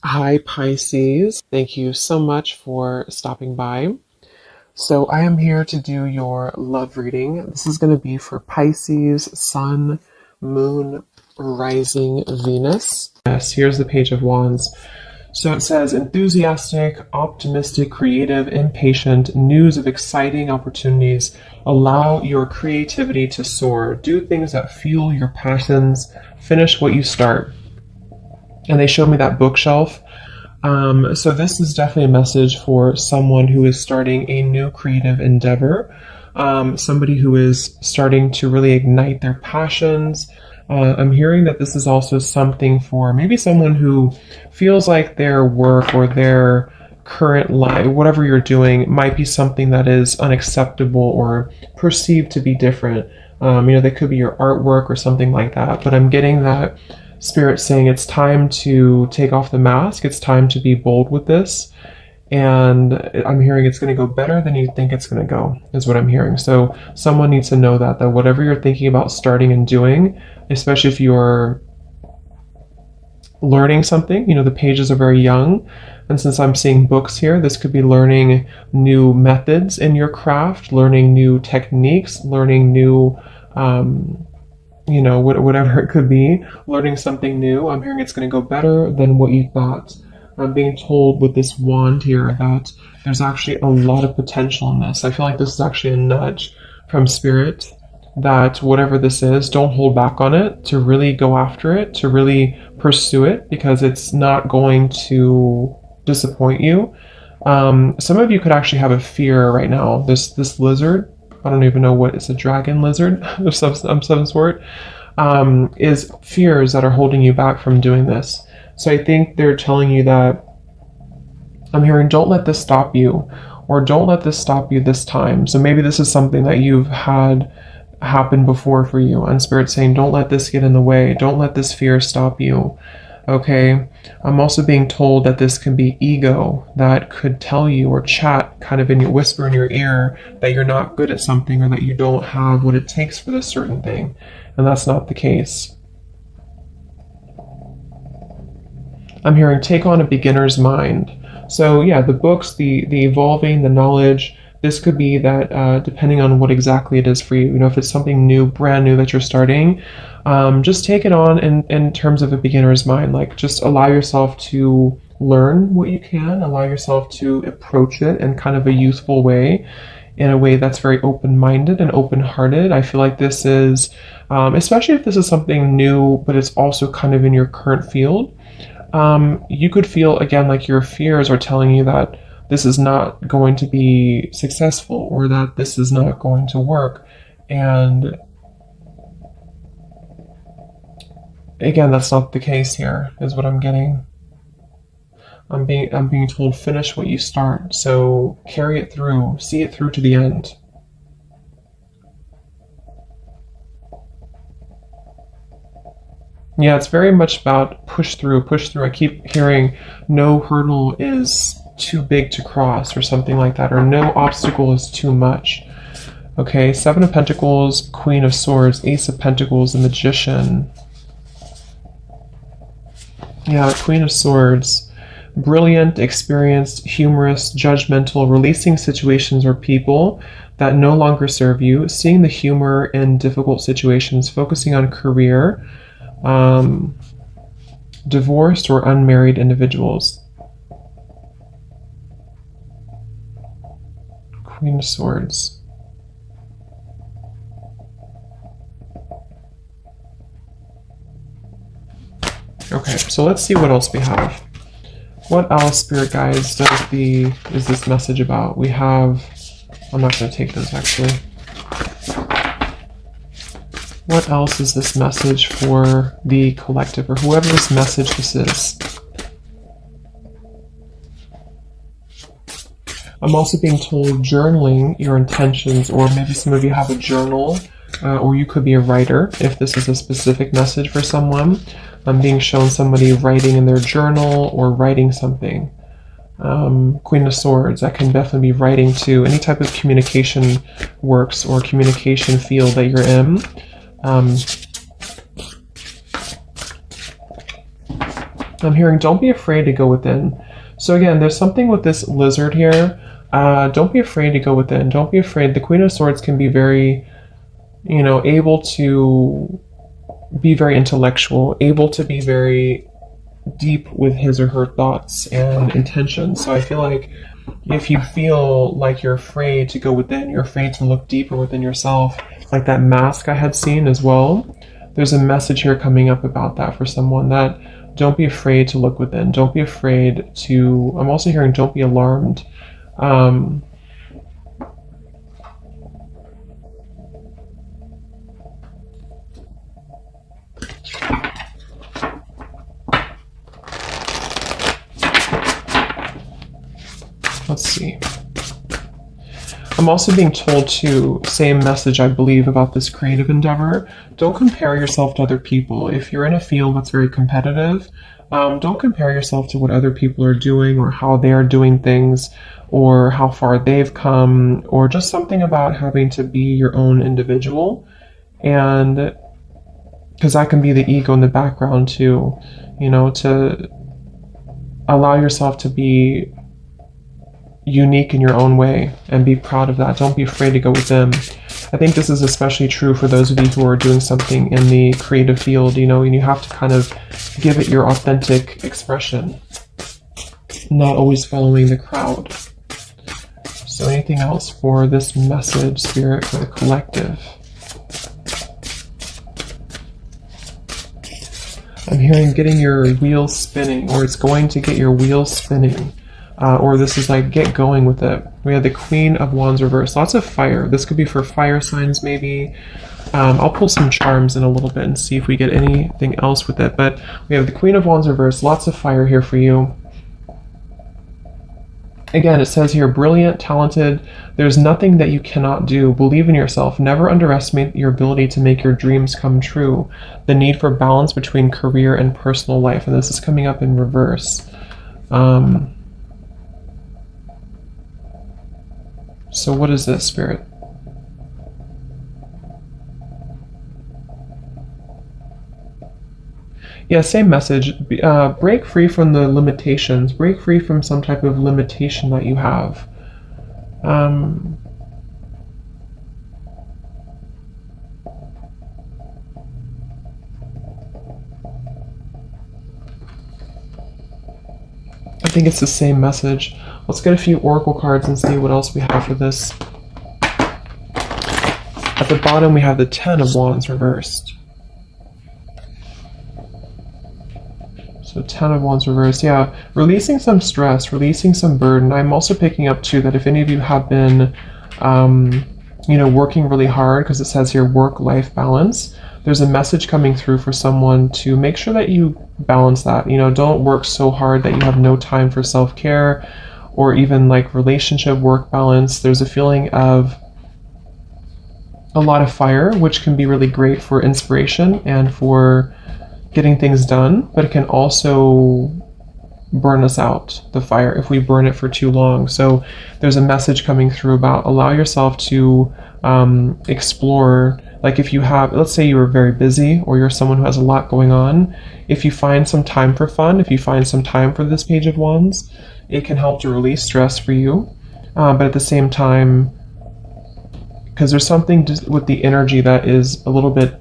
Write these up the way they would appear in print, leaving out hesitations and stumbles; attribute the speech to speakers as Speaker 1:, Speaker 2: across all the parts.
Speaker 1: Hi, Pisces. Thank you so much for stopping by. So, I am here to do your love reading. This is going to be for Pisces, Sun, Moon, Rising, Venus. Yes, here's the Page of Wands. So it says enthusiastic, optimistic, creative, impatient, news of exciting opportunities. Allow your creativity to soar. Do things that fuel your passions. Finish what you start. And they showed me that bookshelf. So this is definitely a message for someone who is starting a new creative endeavor, somebody who is starting to really ignite their passions. I'm hearing that this is also something for maybe someone who feels like their work or their current life, whatever you're doing, might be something that is unacceptable or perceived to be different. They could be your artwork or something like that, but I'm getting that Spirit saying it's time to take off the mask. It's time to be bold with this. And I'm hearing it's going to go better than you think it's going to go, is what I'm hearing. So someone needs to know that whatever you're thinking about starting and doing, especially if you're learning something, the pages are very young. And since I'm seeing books here, this could be learning new methods in your craft, learning new techniques, learning new whatever it could be, learning something new. I'm hearing it's going to go better than what you thought. I'm being told with this wand here that there's actually a lot of potential in this. I feel like this is actually a nudge from Spirit that whatever this is, don't hold back on it, to really go after it, to really pursue it, because it's not going to disappoint you. Some of you could actually have a fear right now. This lizard, I don't even know what it's, a dragon lizard of some sort, is fears that are holding you back from doing this. So I think they're telling you that, I'm hearing, don't let this stop you, or don't let this stop you this time. So maybe this is something that you've had happen before for you, and Spirit's saying, don't let this get in the way. Don't let this fear stop you. Okay, I'm also being told that this can be ego that could tell you or chat kind of in your whisper in your ear that you're not good at something or that you don't have what it takes for this certain thing. And that's not the case. I'm hearing take on a beginner's mind. So yeah, the books, the evolving, the knowledge, this could be that depending on what exactly it is for you. If it's something new, brand new that you're starting, just take it on in terms of a beginner's mind. Like, just allow yourself to learn what you can, allow yourself to approach it in kind of a youthful way, in a way that's very open-minded and open-hearted. I feel like this is, especially if this is something new, but it's also kind of in your current field, you could feel, again, like your fears are telling you that this is not going to be successful, or that this is not going to work. And again, that's not the case here, is what I'm getting. I'm being told, finish what you start. So carry it through, see it through to the end. Yeah, it's very much about push through, push through. I keep hearing no hurdle is too big to cross, or something like that, or no obstacle is too much. Okay, Seven of Pentacles, Queen of Swords, Ace of Pentacles, the Magician. Yeah, Queen of Swords. Brilliant, experienced, humorous, judgmental, releasing situations or people that no longer serve you, seeing the humor in difficult situations, focusing on career, divorced or unmarried individuals. Queen of Swords. Okay, so let's see what else we have. What else, Spirit Guides, is this message about? We have, I'm not going to take those actually. What else is this message for the collective, or whoever this message this is? I'm also being told journaling your intentions, or maybe some of you have a journal, or you could be a writer if this is a specific message for someone. I'm being shown somebody writing in their journal or writing something. Queen of Swords, that can definitely be writing to any type of communication works or communication field that you're in. I'm hearing don't be afraid to go within. So again, there's something with this lizard here. Don't be afraid to go within. Don't be afraid. The Queen of Swords can be very, you know, able to be very intellectual, able to be very deep with his or her thoughts and intentions. So I feel like if you feel like you're afraid to go within, you're afraid to look deeper within yourself, like that mask I had seen as well, there's a message here coming up about that for someone, that don't be afraid to look within. Don't be afraid to, I'm also hearing don't be alarmed. Let's see. I'm also being told to, same message I believe about this creative endeavor, don't compare yourself to other people. If you're in a field that's very competitive, don't compare yourself to what other people are doing or how they are doing things or how far they've come, or just something about having to be your own individual. And because that can be the ego in the background too, you know, to allow yourself to be unique in your own way and be proud of that. Don't be afraid to go with them. I think this is especially true for those of you who are doing something in the creative field, you know, and you have to kind of give it your authentic expression, not always following the crowd. So anything else for this message, Spirit, for the collective? I'm hearing getting your wheels spinning, or it's going to get your wheels spinning. Or this is like get going with it. We have the Queen of Wands reversed. Lots of fire. This could be for fire signs maybe. I'll pull some charms in a little bit and see if we get anything else with it. But we have the Queen of Wands reversed. Lots of fire here for you. Again, it says here, brilliant, talented. There's nothing that you cannot do. Believe in yourself. Never underestimate your ability to make your dreams come true. The need for balance between career and personal life. And this is coming up in reverse. So what is this, Spirit? Yeah, same message. Break free from the limitations. Break free from some type of limitation that you have. I think it's the same message. Let's get a few oracle cards and see what else we have for this. At the bottom we have the Ten of Wands reversed. So Ten of Wands reversed, yeah. Releasing some stress, releasing some burden. I'm also picking up too that if any of you have been, you know, working really hard, because it says here work-life balance, there's a message coming through for someone to make sure that you balance that. You know, don't work so hard that you have no time for self-care or even like relationship work balance. There's a feeling of a lot of fire, which can be really great for inspiration and for getting things done, but it can also burn us out, the fire, if we burn it for too long. So there's a message coming through about allow yourself to explore. Like if you have, let's say you were very busy or you're someone who has a lot going on, if you find some time for fun, if you find some time for this Page of Wands, it can help to release stress for you. But at the same time, because there's something with the energy that is a little bit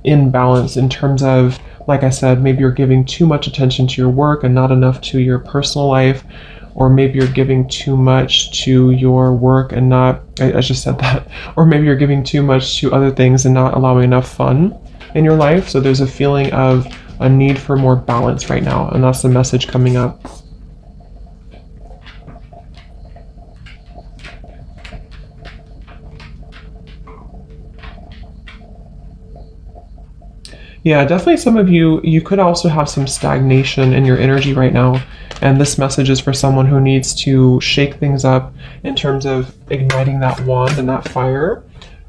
Speaker 1: imbalanced in terms of, like I said, maybe you're giving too much attention to your work and not enough to your personal life, or maybe you're giving too much to your work and not, I just said that, or maybe you're giving too much to other things and not allowing enough fun in your life. So there's a feeling of a need for more balance right now, and that's the message coming up. Yeah, definitely some of you, you could also have some stagnation in your energy right now. And this message is for someone who needs to shake things up in terms of igniting that wand and that fire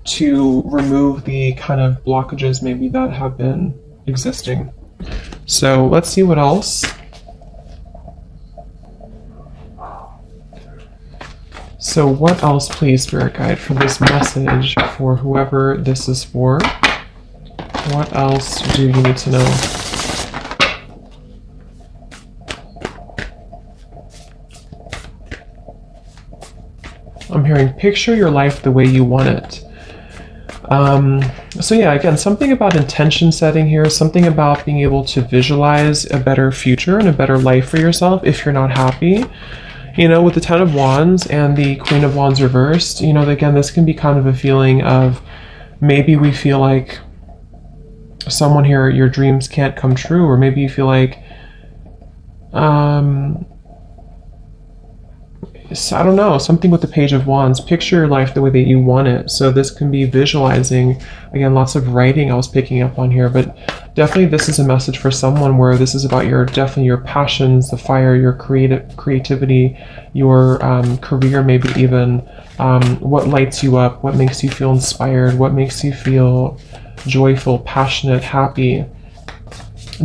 Speaker 1: to remove the kind of blockages maybe that have been existing. So let's see what else. So what else, please, Spirit Guide, for this message for whoever this is for? What else do you need to know? I'm hearing picture your life the way you want it. So yeah, again, something about intention setting here, something about being able to visualize a better future and a better life for yourself if you're not happy. You know, with the Ten of Wands and the Queen of Wands reversed, you know, again, this can be kind of a feeling of maybe we feel like someone here, your dreams can't come true, or maybe you feel like, I don't know, something with the Page of Wands. Picture your life the way that you want it. So this can be visualizing, again, lots of writing I was picking up on here, but definitely this is a message for someone where this is about definitely your passions, the fire, your creativity, your career, maybe even what lights you up, what makes you feel inspired, what makes you feel joyful, passionate, happy.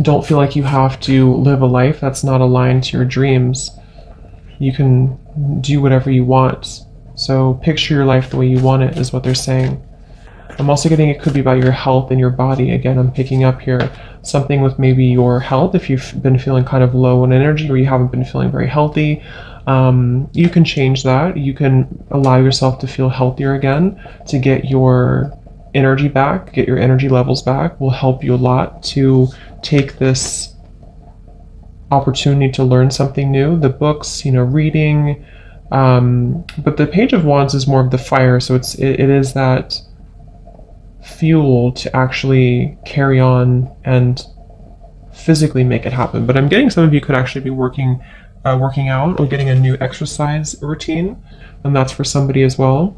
Speaker 1: Don't feel like you have to live a life that's not aligned to your dreams. You can do whatever you want. So picture your life the way you want it is what they're saying. I'm also getting it could be about your health and your body. Again, I'm picking up here something with maybe your health. If you've been feeling kind of low in energy or you haven't been feeling very healthy, you can change that. You can allow yourself to feel healthier again, to get your energy back, get your energy levels back. Will help you a lot to take this opportunity to learn something new. The books, you know, reading, but the Page of Wands is more of the fire, so it is that fuel to actually carry on and physically make it happen. But I'm getting some of you could actually be working out or getting a new exercise routine, and that's for somebody as well.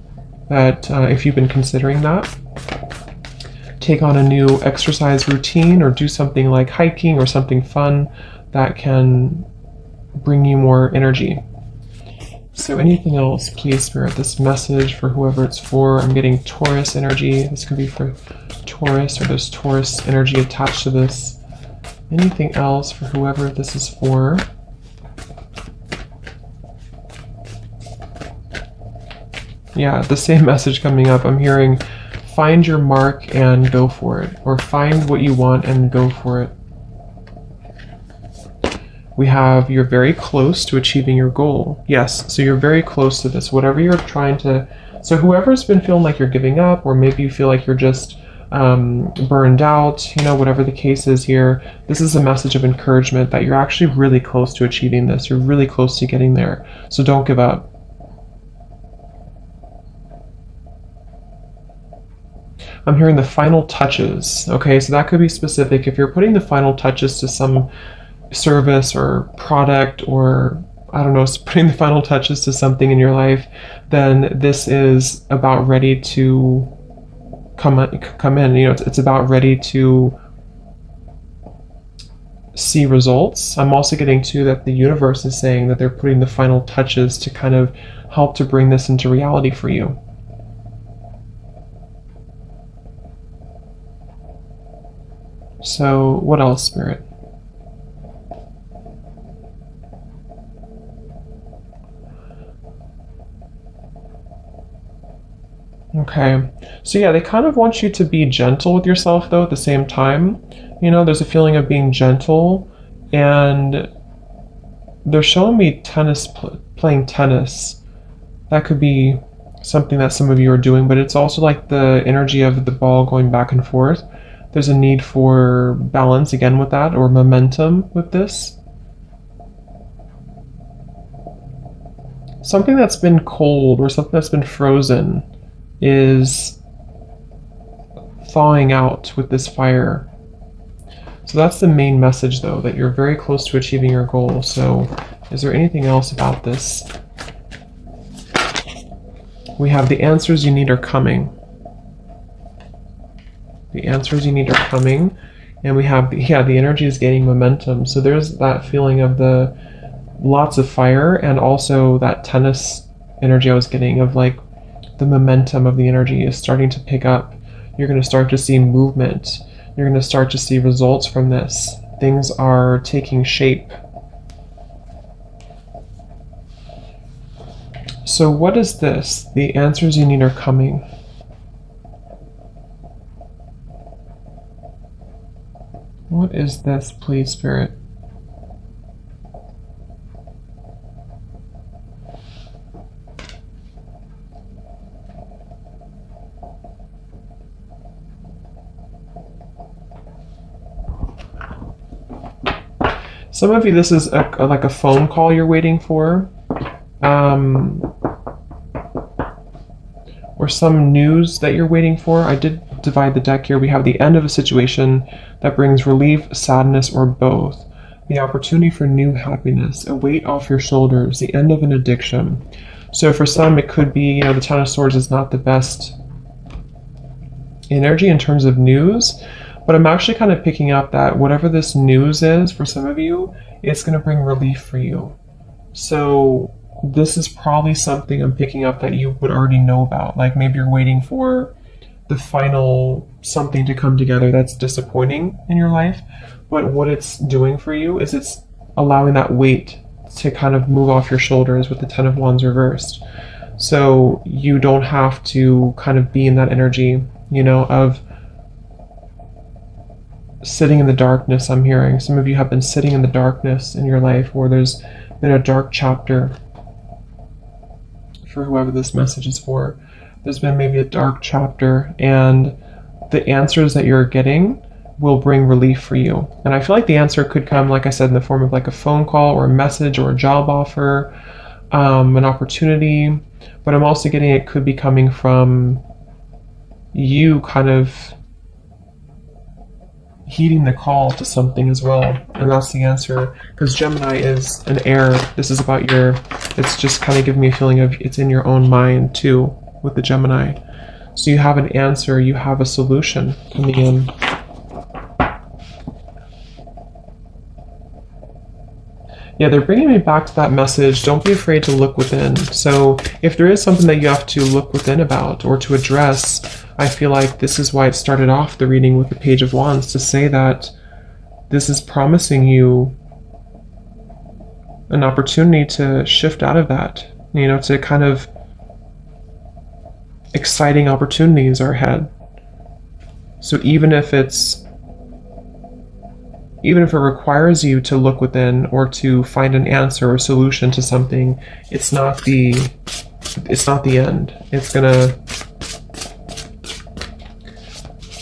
Speaker 1: That if you've been considering that, take on a new exercise routine or do something like hiking or something fun that can bring you more energy. So anything else, please, Spirit, this message for whoever it's for. I'm getting Taurus energy. This could be for Taurus, or there's Taurus energy attached to this. Anything else for whoever this is for? Yeah, the same message coming up. I'm hearing find your mark and go for it, or find what you want and go for it. We have you're very close to achieving your goal. Yes, so you're very close to this. Whatever you're trying to... So whoever's been feeling like you're giving up, or maybe you feel like you're just burned out, you know, whatever the case is here, this is a message of encouragement that you're actually really close to achieving this. You're really close to getting there. So don't give up. I'm hearing the final touches. Okay, so that could be specific. If you're putting the final touches to some service or product, or I don't know, putting the final touches to something in your life, then this is about ready to come in. You know, it's about ready to see results. I'm also getting too that the universe is saying that they're putting the final touches to kind of help to bring this into reality for you. So what else, Spirit? Okay, so yeah, they kind of want you to be gentle with yourself though at the same time. You know, there's a feeling of being gentle, and they're showing me playing tennis. That could be something that some of you are doing, but it's also like the energy of the ball going back and forth. There's a need for balance again with that, or momentum with this. Something that's been cold or something that's been frozen is thawing out with this fire. So that's the main message though, that you're very close to achieving your goal. So is there anything else about this? We have the answers you need are coming. The answers you need are coming. And we have, the energy is gaining momentum. So there's that feeling of the lots of fire, and also that tennis energy I was getting of like the momentum of the energy is starting to pick up. You're going to start to see movement. You're going to start to see results from this. Things are taking shape. So what is this? The answers you need are coming. What is this, please, Spirit? Some of you, this is like a phone call you're waiting for. Or some news that you're waiting for. I did divide the deck here. We have the end of a situation that brings relief, sadness, or both. The opportunity for new happiness, a weight off your shoulders, the end of an addiction. So for some, it could be, the Ten of Swords is not the best energy in terms of news, but I'm actually kind of picking up that whatever this news is for some of you, it's going to bring relief for you. So this is probably something I'm picking up that you would already know about. Like maybe you're waiting for the final something to come together that's disappointing in your life, but what it's doing for you is it's allowing that weight to kind of move off your shoulders with the Ten of Wands reversed. So you don't have to kind of be in that energy, of sitting in the darkness. I'm hearing some of you have been sitting in the darkness in your life, or there's been a dark chapter for whoever this message is for. There's been maybe a dark chapter, and the answers that you're getting will bring relief for you. And I feel like the answer could come, like I said, in the form of like a phone call or a message or a job offer, an opportunity. But I'm also getting it could be coming from you kind of heeding the call to something as well. And that's the answer, because Gemini is an air. This is about it's just kind of giving me a feeling of it's in your own mind too with the Gemini. So you have an answer, you have a solution coming in. Yeah, they're bringing me back to that message. Don't be afraid to look within. So if there is something that you have to look within about or to address, I feel like this is why it started off the reading with the Page of Wands, to say that this is promising you an opportunity to shift out of that, to kind of exciting opportunities are ahead. So even if it requires you to look within or to find an answer or solution to something, it's not the end.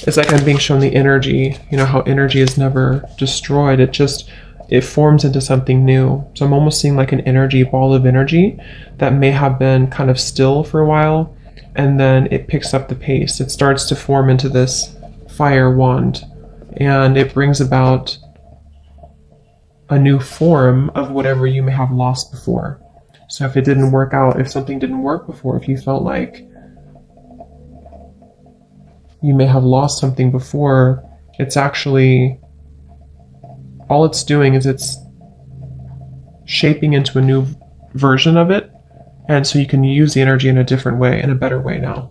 Speaker 1: It's like I'm being shown the energy, how energy is never destroyed. It forms into something new. So I'm almost seeing like an energy, ball of energy that may have been kind of still for a while, and then it picks up the pace. It starts to form into this fire wand, and it brings about a new form of whatever you may have lost before. So if it didn't work out, if something didn't work before, if you felt like you may have lost something before, it's actually, all it's doing is it's shaping into a new version of it, and so you can use the energy in a different way, in a better way now.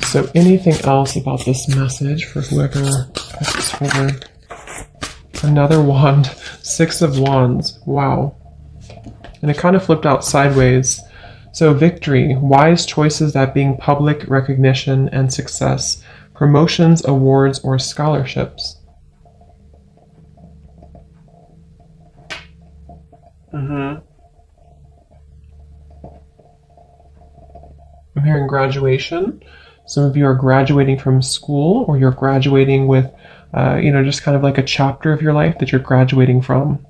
Speaker 1: So anything else about this message for whoever this is for? Another wand, Six of Wands, wow. And it kind of flipped out sideways. So victory, wise choices that bring public recognition and success, promotions, awards, or scholarships. I'm hearing graduation. Some of you are graduating from school, or you're graduating with, just kind of like a chapter of your life that you're graduating from.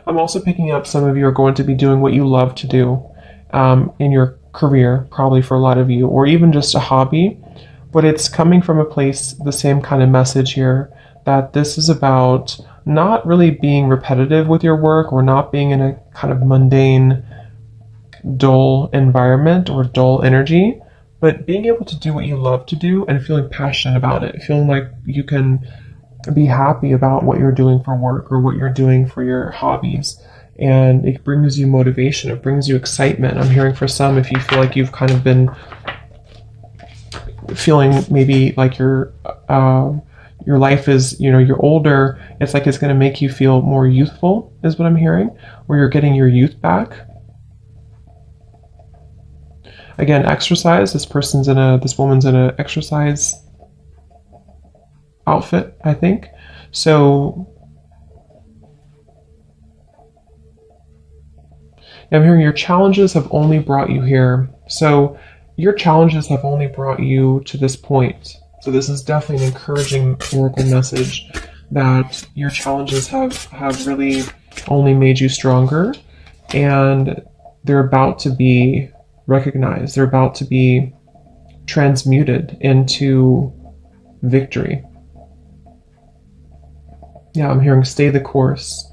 Speaker 1: I'm also picking up some of you are going to be doing what you love to do in your career, probably for a lot of you, or even just a hobby. But it's coming from a place, the same kind of message here, that this is about not really being repetitive with your work, or not being in a kind of mundane, dull environment or dull energy, but being able to do what you love to do and feeling passionate about it, feeling like you can be happy about what you're doing for work or what you're doing for your hobbies. And it brings you motivation, it brings you excitement. I'm hearing for some, if you feel like you've kind of been feeling maybe like your life is, you're older, it's like it's going to make you feel more youthful, is what I'm hearing, where you're getting your youth back. Again, exercise. This woman's in an exercise outfit, I think. So I'm hearing your challenges have only brought you here. So your challenges have only brought you to this point. So this is definitely an encouraging oracle message that your challenges have really only made you stronger, and they're about to be recognized. They're about to be transmuted into victory. Yeah, I'm hearing stay the course.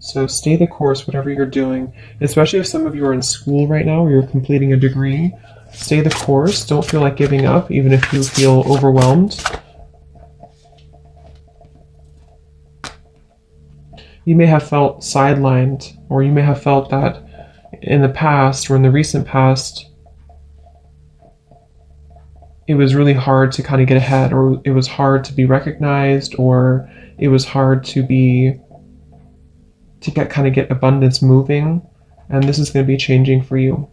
Speaker 1: So stay the course, whatever you're doing, especially if some of you are in school right now or you're completing a degree. Stay the course. Don't feel like giving up, even if you feel overwhelmed. You may have felt sidelined, or you may have felt that in the past or in the recent past, it was really hard to kind of get ahead, or it was hard to be recognized, or it was hard to get abundance moving. And this is going to be changing for you.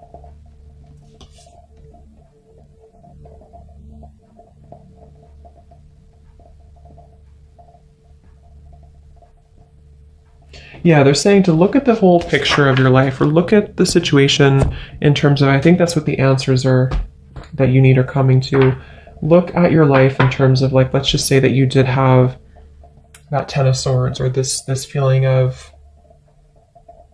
Speaker 1: Yeah, they're saying to look at the whole picture of your life, or look at the situation in terms of, I think that's what the answers are that you need are coming to. Look at your life in terms of, like, let's just say that you did have that Ten of Swords, or this feeling of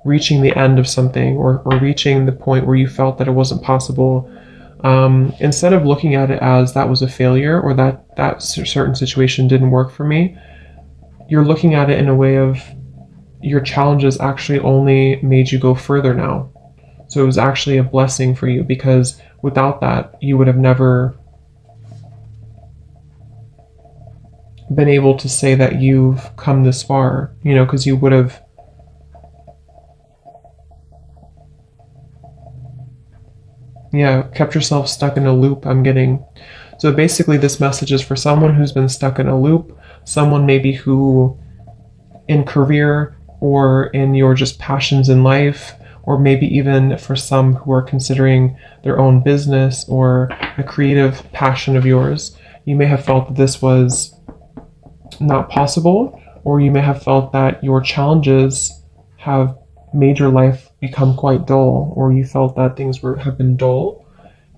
Speaker 1: reaching the end of something, or reaching the point where you felt that it wasn't possible. Instead of looking at it as that was a failure, or that certain situation didn't work for me, you're looking at it in a way of, your challenges actually only made you go further now. So it was actually a blessing for you, because without that, you would have never been able to say that you've come this far, because you would have kept yourself stuck in a loop, I'm getting. So basically this message is for someone who's been stuck in a loop, someone maybe who in career, or in your just passions in life, or maybe even for some who are considering their own business or a creative passion of yours. You may have felt that this was not possible, or you may have felt that your challenges have made your life become quite dull, or you felt that things have been dull.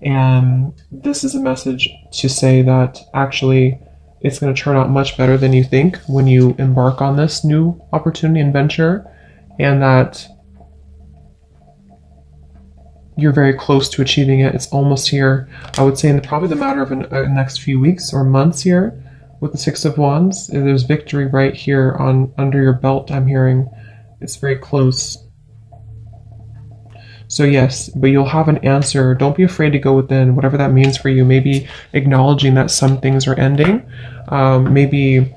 Speaker 1: And this is a message to say that actually it's going to turn out much better than you think when you embark on this new opportunity and venture, and that you're very close to achieving it. It's almost here. I would say in probably the matter of the next few weeks or months here with the Six of Wands. There's victory right here under your belt, I'm hearing. It's very close. So yes, but you'll have an answer. Don't be afraid to go within, whatever that means for you. Maybe acknowledging that some things are ending. Maybe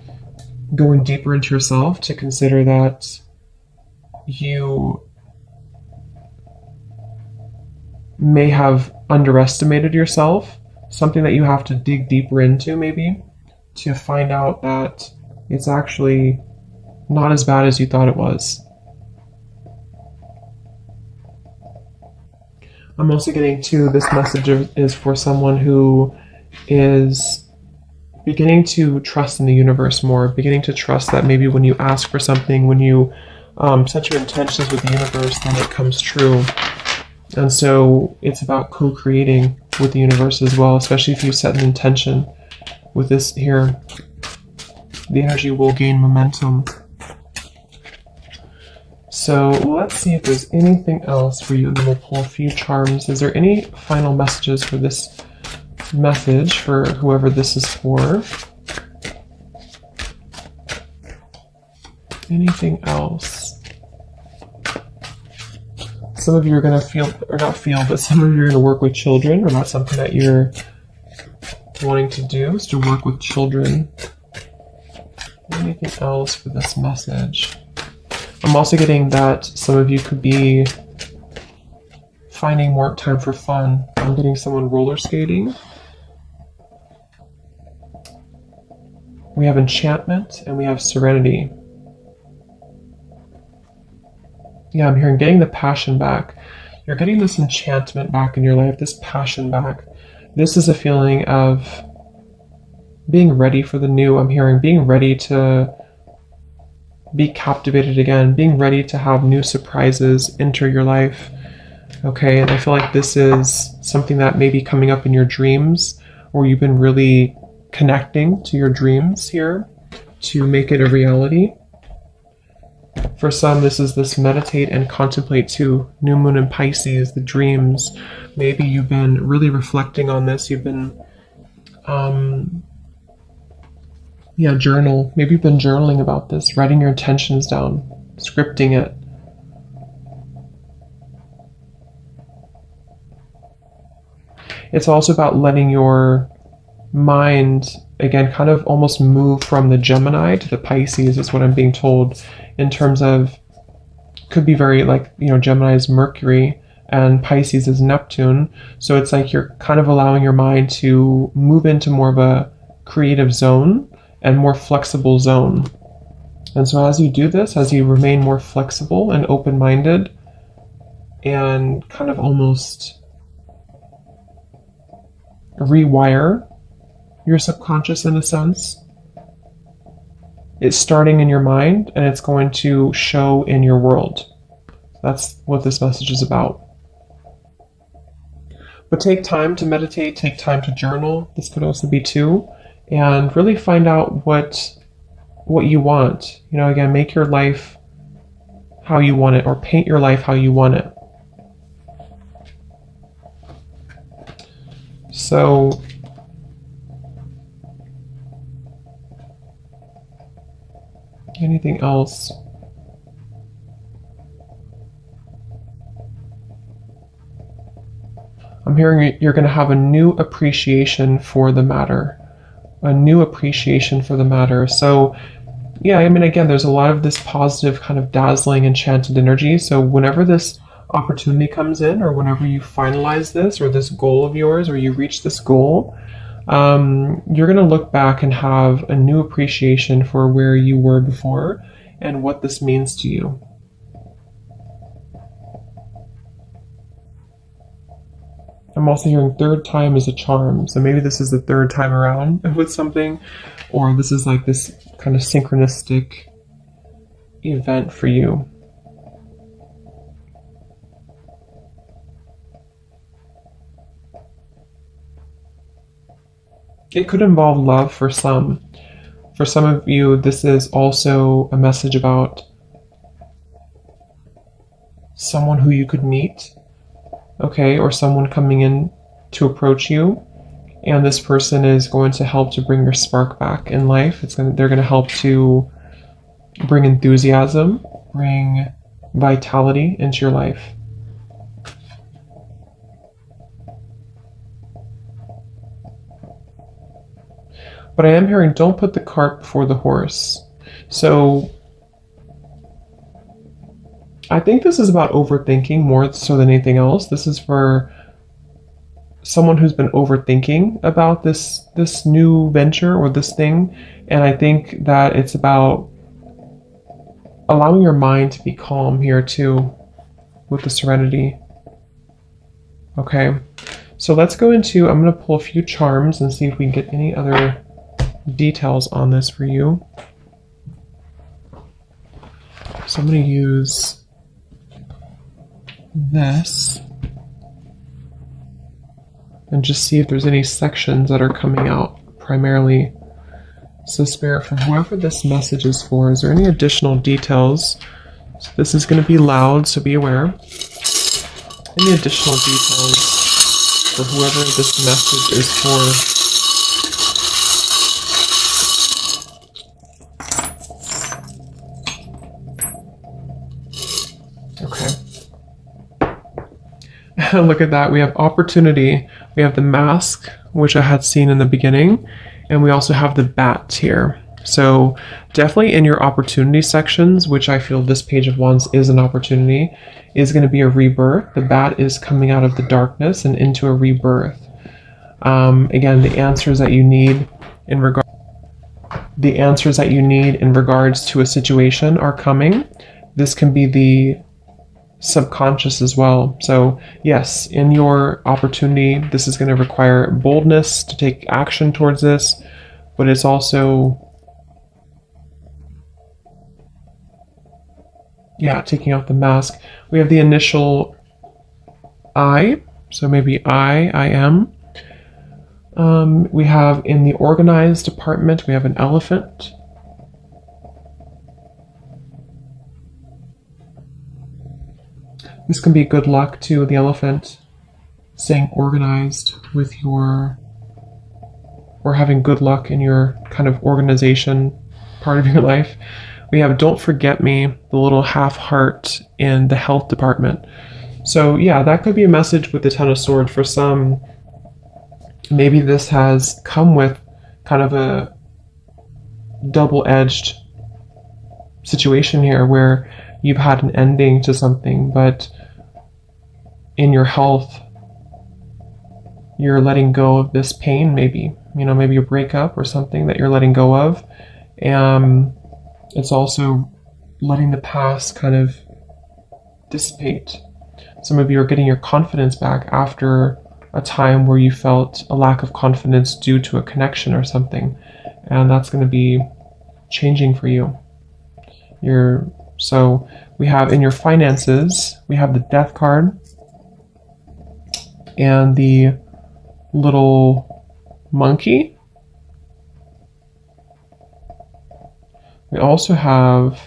Speaker 1: going deeper into yourself to consider that you may have underestimated yourself. Something that you have to dig deeper into, maybe, to find out that it's actually not as bad as you thought it was. I'm also getting to this message is for someone who is beginning to trust in the universe more, beginning to trust that maybe when you ask for something, when you set your intentions with the universe, then it comes true. And so it's about co-creating with the universe as well, especially if you set an intention. With this here, the energy will gain momentum. So let's see if there's anything else for you, and then we'll pull a few charms. Is there any final messages for this message for whoever this is for? Anything else? Some of you are going to feel, or not feel, but some of you are going to work with children, or that's something that you're wanting to do, is to work with children. Anything else for this message? I'm also getting that some of you could be finding more time for fun. I'm getting someone roller skating. We have enchantment and we have serenity. Yeah, I'm hearing getting the passion back. You're getting this enchantment back in your life, this passion back. This is a feeling of being ready for the new. I'm hearing being ready to be captivated again, being ready to have new surprises enter your life. Okay, and I feel like this is something that may be coming up in your dreams, or you've been really connecting to your dreams here to make it a reality. For some, this is this meditate and contemplate too. New moon in Pisces, the dreams. Maybe you've been really reflecting on this. You've been, journal. Maybe you've been journaling about this, writing your intentions down, scripting it. It's also about letting your mind, again, kind of almost move from the Gemini to the Pisces is what I'm being told, in terms of, could be very like, Gemini is Mercury and Pisces is Neptune. So it's like you're kind of allowing your mind to move into more of a creative zone and more flexible zone. And so as you do this, as you remain more flexible and open-minded and kind of almost rewire your subconscious in a sense, it's starting in your mind and it's going to show in your world. That's what this message is about. But take time to meditate, take time to journal. This could also be too, and really find out what you want. Again, make your life how you want it, or paint your life how you want it. So anything else? I'm hearing you're going to have a new appreciation for the matter. A new appreciation for the matter. So, yeah, again, there's a lot of this positive kind of dazzling, enchanted energy. So whenever this opportunity comes in, or whenever you finalize this, or this goal of yours, or you reach this goal, you're going to look back and have a new appreciation for where you were before and what this means to you. I'm also hearing third time is a charm. So maybe this is the third time around with something, or this is like this kind of synchronistic event for you. It could involve love for some. For some of you, this is also a message about someone who you could meet, okay, or someone coming in to approach you, and this person is going to help to bring your spark back in life. They're going to help to bring enthusiasm, bring vitality into your life. But I am hearing, don't put the cart before the horse. So I think this is about overthinking more so than anything else. This is for someone who's been overthinking about this new venture or this thing. And I think that it's about allowing your mind to be calm here too, with the serenity. Okay, so let's go into, I'm going to pull a few charms and see if we can get any other details on this for you. So I'm going to use this and just see if there's any sections that are coming out primarily. So Spirit, for whoever this message is for, is there any additional details? So this is going to be loud, so be aware. Any additional details for whoever this message is for? Look at that. We have opportunity. We have the mask, which I had seen in the beginning, and we also have the bat here. So definitely in your opportunity sections, which I feel this Page of Wands is an opportunity, is going to be a rebirth. The bat is coming out of the darkness and into a rebirth. Again, the answers that you need in regards to a situation are coming. This can be the subconscious as well. So yes, in your opportunity, this is going to require boldness to take action towards this, but it's also Yeah, taking off the mask. We have the initial I, so maybe I am. We have in the organized department, we have an elephant. This can be good luck to the elephant, staying organized with your, or having good luck in your kind of organization part of your life. We have don't forget me, the little half heart in the health department. So yeah, that could be a message with the Ten of Swords for some. Maybe this has come with kind of a double-edged situation here where you've had an ending to something, but in your health, you're letting go of this pain, maybe. You know, maybe a breakup or something that you're letting go of. It's also letting the past kind of dissipate. Some of you are getting your confidence back after a time where you felt a lack of confidence due to a connection or something, and that's going to be changing for you. So we have in your finances, we have the Death card and the little monkey. We also have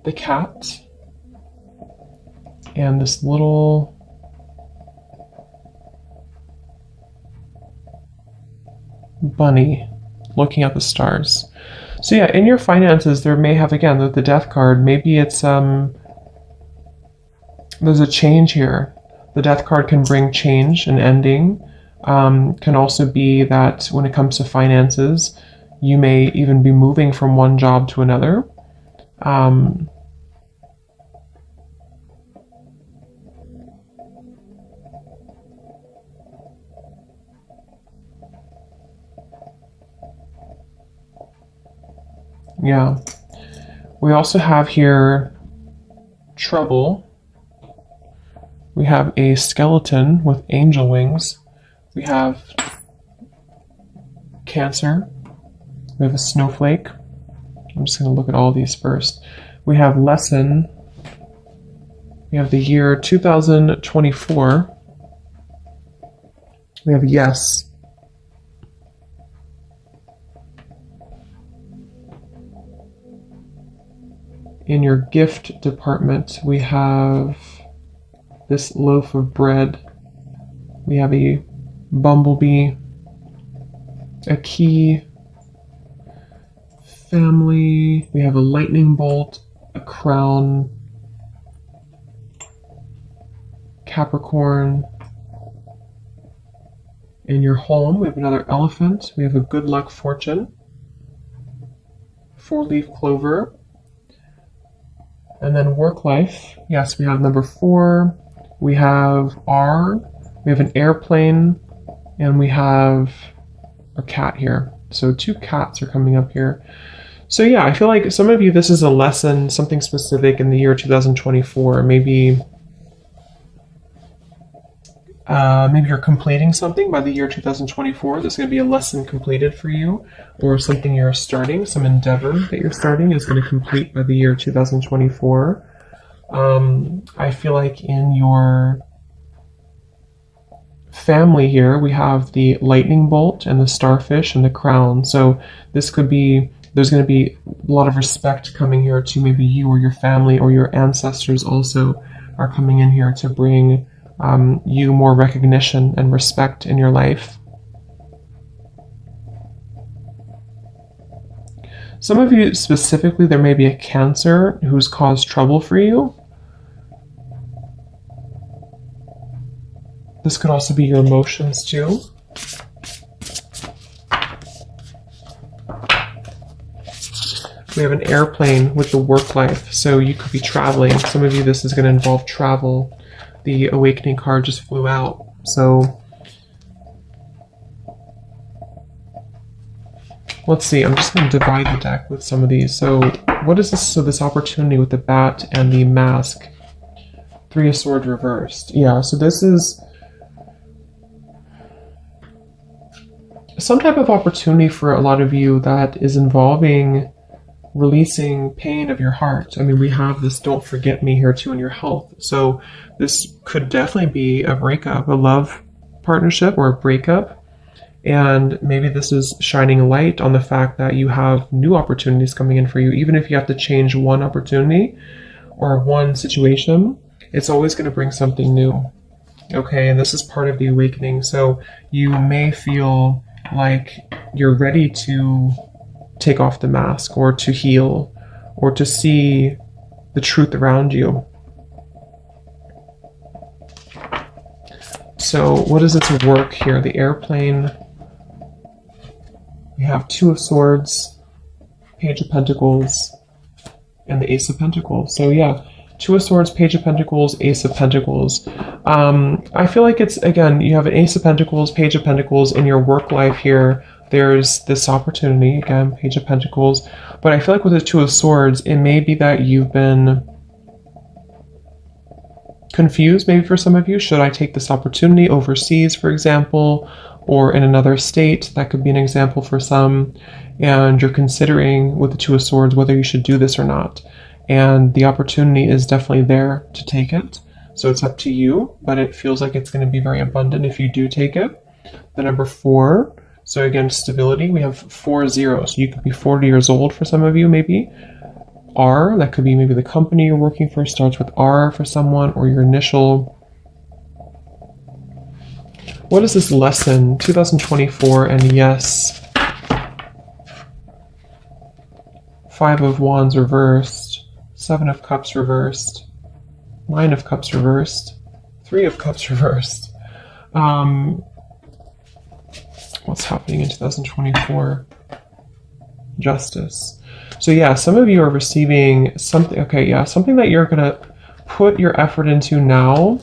Speaker 1: the cat and this little bunny looking at the stars. So yeah, in your finances, there may have, again, the Death card, maybe it's, there's a change here. The Death card can bring change and ending. Can also be that when it comes to finances, you may even be moving from one job to another. Yeah. We also have here trouble. We have a skeleton with angel wings. We have Cancer. We have a snowflake. I'm just going to look at all these first. We have lesson. We have the year 2024. We have yes. In your gift department, we have this loaf of bread. We have a bumblebee, a key, family. We have a lightning bolt, a crown, Capricorn. In your home, we have another elephant. We have a good luck fortune, 4-leaf clover. And then work life, yes, we have number 4, we have R, we have an airplane, and we have a cat here. So 2 cats are coming up here. So yeah, I feel like some of you, this is a lesson, something specific in the year 2024. Maybe you're completing something by the year 2024. This is going to be a lesson completed for you, or something you're starting, some endeavor that you're starting is going to complete by the year 2024. I feel like in your family here, we have the lightning bolt and the starfish and the crown. So this could be, there's going to be a lot of respect coming here to maybe you or your family, or your ancestors also are coming in here to bring you more recognition and respect in your life. Some of you specifically, there may be a Cancer who's caused trouble for you. This could also be your emotions too. We have an airplane with the work life, so you could be traveling. Some of you, this is going to involve travel. The awakening card just flew out, so let's see. I'm just going to divide the deck with some of these. So what is this? So this opportunity with the bat and the mask. 3 of Swords reversed. Yeah, so this is some type of opportunity for a lot of you that is involving releasing pain of your heart. I mean, we have this don't forget me here too in your health. So this could definitely be a breakup, a love partnership or a breakup. And maybe this is shining light on the fact that you have new opportunities coming in for you. Even if you have to change one opportunity or one situation, it's always going to bring something new. Okay, and this is part of the awakening. So you may feel like you're ready to take off the mask or to heal or to see the truth around you. So what is it to work here? The airplane. We have Two of Swords, Page of Pentacles, and the Ace of Pentacles. So yeah, Two of Swords, Page of Pentacles, Ace of Pentacles. I feel like it's, again, you have an Ace of Pentacles, Page of Pentacles in your work life here. There's this opportunity, again, Page of Pentacles. But I feel like with the Two of Swords, it may be that you've been confused, maybe for some of you. Should I take this opportunity overseas, for example, or in another state? That could be an example for some. And you're considering with the Two of Swords whether you should do this or not. And the opportunity is definitely there to take it. So it's up to you, but it feels like it's going to be very abundant if you do take it. The number 4. So again, stability. We have 4-0. So you could be 40 years old for some of you, maybe. R, that could be maybe the company you're working for starts with R for someone, or your initial. What is this lesson? 2024, and yes. 5 of Wands reversed. 7 of Cups reversed. 9 of Cups reversed. 3 of Cups reversed. What's happening in 2024? Justice. So yeah, some of you are receiving something. Okay, yeah, something that you're going to put your effort into now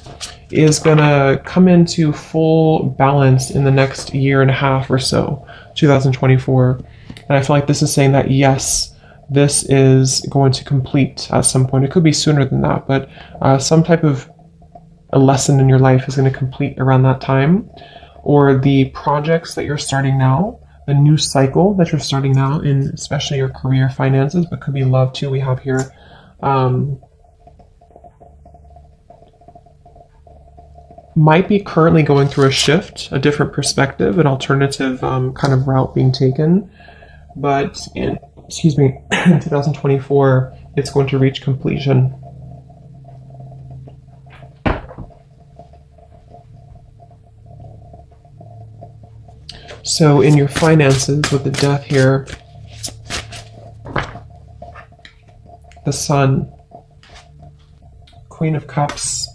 Speaker 1: is going to come into full balance in the next year and a half or so, 2024. And I feel like this is saying that, yes, this is going to complete at some point. It could be sooner than that, but some type of a lesson in your life is going to complete around that time. Or the projects that you're starting now, the new cycle that you're starting now in especially your career, finances, but could be love too. We have here might be currently going through a shift, a different perspective, an alternative kind of route being taken. But in, in 2024, it's going to reach completion. So in your finances, with the Death here, the Sun, Queen of Cups,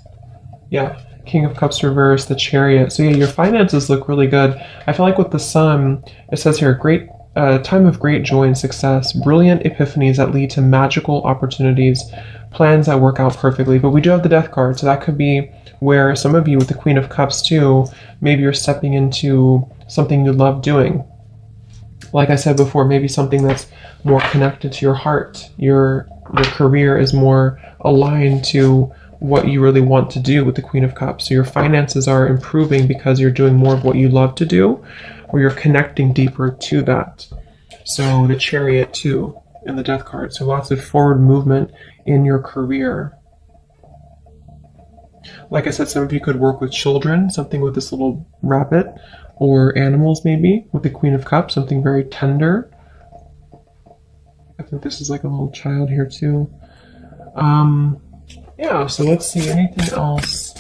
Speaker 1: yeah, King of Cups reversed, the Chariot. So yeah, your finances look really good. I feel like with the Sun, it says here, great time of great joy and success, brilliant epiphanies that lead to magical opportunities, plans that work out perfectly. But we do have the Death card, so that could be where some of you with the Queen of Cups too, maybe you're stepping into something you love doing. Like I said before, maybe something that's more connected to your heart. Your career is more aligned to what you really want to do with the Queen of Cups. So your finances are improving because you're doing more of what you love to do, or you're connecting deeper to that. So the Chariot too, and the Death card. So lots of forward movement in your career. Like I said, some of you could work with children, something with this little rabbit, or animals maybe, with the Queen of Cups, something very tender. I think this is like a little child here too. Yeah, so let's see, anything else?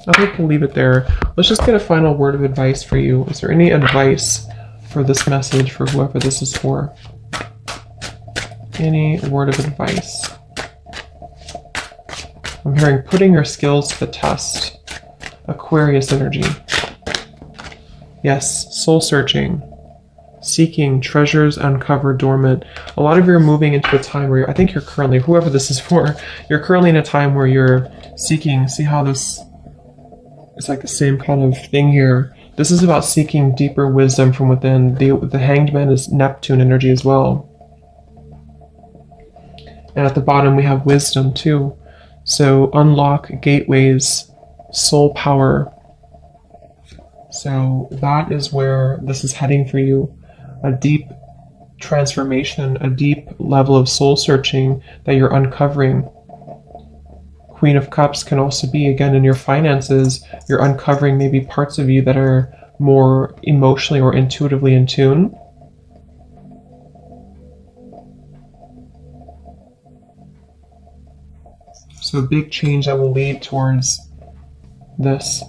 Speaker 1: I think we'll leave it there. Let's just get a final word of advice for you. Is there any advice for this message for whoever this is for? Any word of advice? I'm hearing putting your skills to the test. Aquarius energy. Yes, soul searching. Seeking treasures uncovered dormant. A lot of you are moving into a time where I think you're currently, whoever this is for, you're currently in a time where you're seeking, see how this, it's like the same kind of thing here. This is about seeking deeper wisdom from within. The Hanged Man is Neptune energy as well. And at the bottom we have wisdom too. So unlock gateways, soul power. So that is where this is heading for you. A deep transformation, a deep level of soul searching that you're uncovering. Queen of Cups can also be, again, in your finances, you're uncovering maybe parts of you that are more emotionally or intuitively in tune. So a big change that will lead towards this.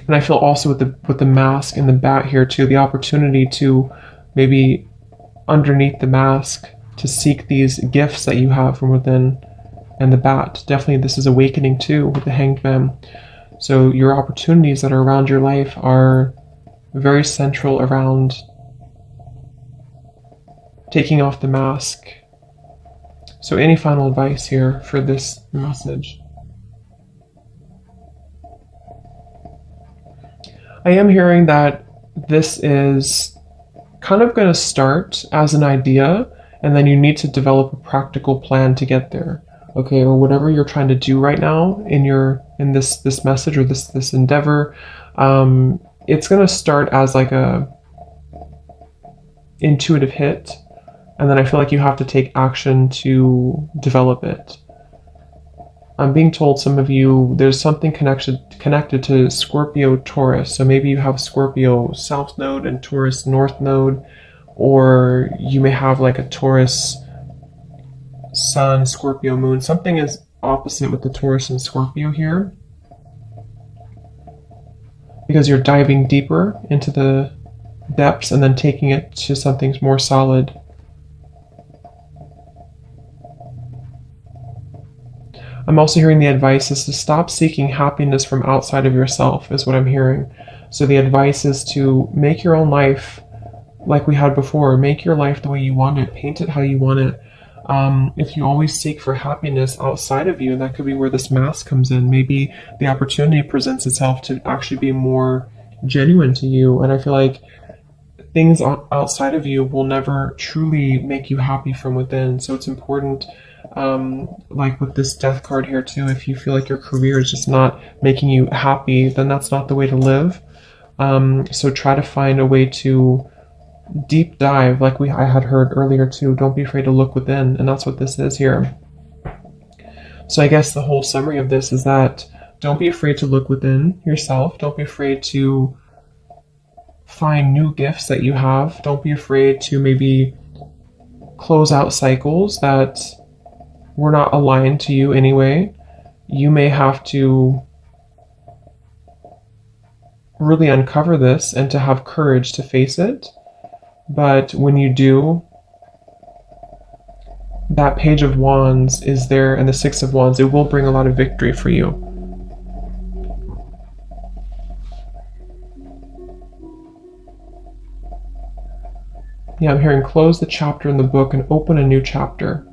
Speaker 1: And I feel also with the mask and the bat here too, the opportunity to maybe underneath the mask to seek these gifts that you have from within. And the bat, definitely this is awakening too with the Hanged Man. So your opportunities that are around your life are very central around taking off the mask. So any final advice here for this message? I am hearing that this is kind of going to start as an idea, and then you need to develop a practical plan to get there. Okay, or whatever you're trying to do right now in this message or this endeavor, it's going to start as like a intuitive hit, and then I feel like you have to take action to develop it. I'm being told some of you, there's something connected to Scorpio Taurus. So maybe you have Scorpio South Node and Taurus North Node, or you may have like a Taurus Sun, Scorpio Moon. Something is opposite with the Taurus and Scorpio here, because you're diving deeper into the depths and then taking it to something more solid. I'm also hearing the advice is to stop seeking happiness from outside of yourself, is what I'm hearing. So the advice is to make your own life like we had before. Make your life the way you want it. Paint it how you want it. If you always seek for happiness outside of you, that could be where this mask comes in. Maybe the opportunity presents itself to actually be more genuine to you. And I feel like things outside of you will never truly make you happy from within. So it's important, like with this death card here too, if you feel like your career is just not making you happy, then that's not the way to live. So try to find a way to deep dive, like I had heard earlier too. Don't be afraid to look within, and that's what this is here. So I guess the whole summary of this is that don't be afraid to look within yourself. Don't be afraid to find new gifts that you have. Don't be afraid to maybe close out cycles that were not aligned to you anyway. You may have to really uncover this and to have courage to face it. But when you do, that Page of Wands is there, and the Six of Wands, it will bring a lot of victory for you. Yeah, I'm hearing close the chapter in the book and open a new chapter.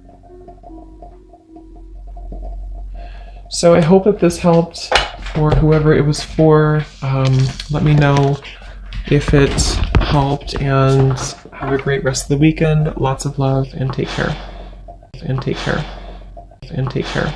Speaker 1: So I hope that this helped for whoever it was for. Let me know if it helped, and have a great rest of the weekend. Lots of love, and take care. And take care. And take care.